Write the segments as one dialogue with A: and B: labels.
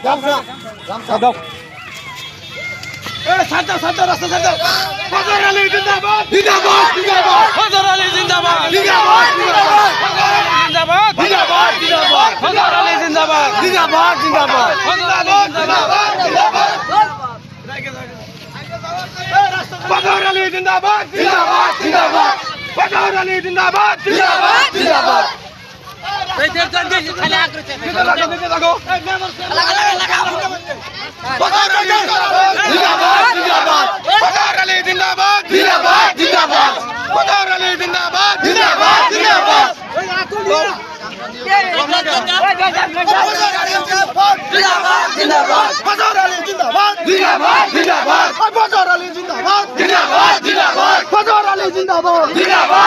A: দাও সাদা সাদা রাস্তা সাদা বাজার আলী জিন্দাবাদ জিন্দাবাদ জিন্দাবাদ বাজার আলী জিন্দাবাদ জিন্দাবাদ জিন্দাবাদ জিন্দাবাদ জিন্দাবাদ বাজার আলী জিন্দাবাদ জিন্দাবাদ জিন্দাবাদ বাজার আলী জিন্দাবাদ জিন্দাবাদ জিন্দাবাদ বাজার আলী জিন্দাবাদ জিন্দাবাদ জিন্দাবাদ এই দেখ দেখ খালি আগ্রহ দিতে লাগো বাজার আলী জিন্দাবাদ জিন্দাবাদ বাজার আলী জিন্দাবাদ জিন্দাবাদ জিন্দাবাদ বাজার আলী জিন্দাবাদ জিন্দাবাদ জিন্দাবাদ বাজার আলী জিন্দাবাদ জিন্দাবাদ জিন্দাবাদ বাজার আলী জিন্দাবাদ জিন্দাবাদ জিন্দাবাদ বাজার আলী জিন্দাবাদ জিন্দাবাদ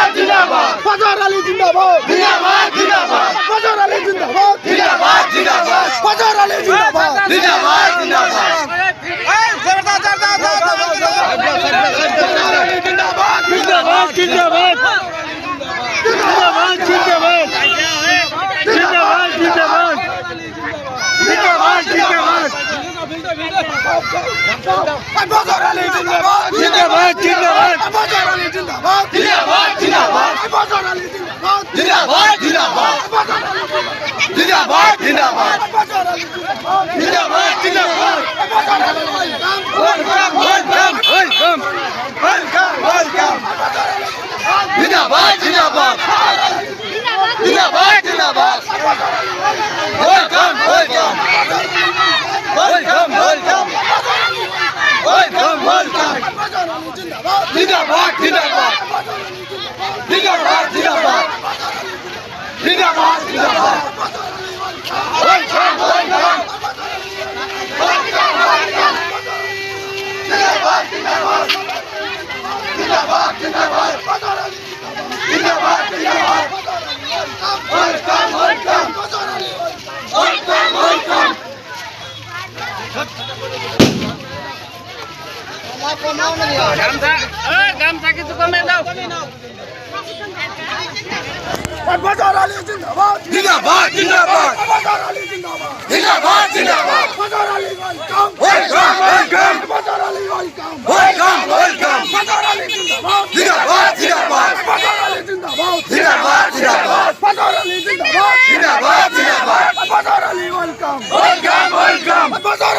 A: জিন্দাবাদ বাজার আলী জিন্দাবাদ জিন্দাবাদ জিন্দাবাদ বাজার আলী জিন্দাবাদ জিন্দাবাদ জিন্দাবাদ বাজার আলী জিন্দাবাদ জিন্দাবাদ জিন্দাবাদ এই জোরদার জিন্দাবাদ জিন্দাবাদ জিন্দাবাদ জিন্দাবাদ জিন্দাবাদ জিন্দাবাদ জিন্দাবাদ জিন্দাবাদ জিন্দাবাদ বাজার আলী জিন্দাবাদ জিন্দাবাদ জিন্দাবাদ বাজার আলী জিন্দাবাদ জিন্দাবাদ জিন্দাবাদ বাজার আলী জিন্দাবাদ জিন্দাবাদ জিন্দাবাদ জিন্দাবাদ জিন্দাবাদ বাজার আলী জিন্দাবাদ জিন্দাবাদ বাজার Ali welcome welcome welcome welcome welcome জিন্দাবাদ জিন্দাবাদ জিন্দাবাদ জিন্দাবাদ welcome welcome welcome welcome welcome welcome জিন্দাবাদ জিন্দাবাদ জিন্দাবাদ জিন্দাবাদ জিন্দাবাদ জিন্দাবাদ ওয়েলকাম ওয়েলকাম ওয়েলকাম ওয়েলকাম জিন্দাবাদ জিন্দাবাদ জিন্দাবাদ জিন্দাবাদ জিন্দাবাদ জিন্দাবাদ ওয়েলকাম ওয়েলকাম ওয়েলকাম ওয়েলকাম গামছা কিছু কমে দাও বাজার আলী জিন্দাবাদ জিন্দাবাদ জিন্দাবাদ বাজার আলী জিন্দাবাদ জিন্দাবাদ জিন্দাবাদ বাজার আলী ওয়েলকাম ওয়েলকাম ওয়েলকাম বাজার আলী ওয়েলকাম ওয়েলকাম ওয়েলকাম বাজার আলী জিন্দাবাদ জিন্দাবাদ জিন্দাবাদ বাজার আলী জিন্দাবাদ জিন্দাবাদ জিন্দাবাদ বাজার আলী জিন্দাবাদ জিন্দাবাদ জিন্দাবাদ বাজার আলী ওয়েলকাম ওয়েলকাম ওয়েলকাম বাজার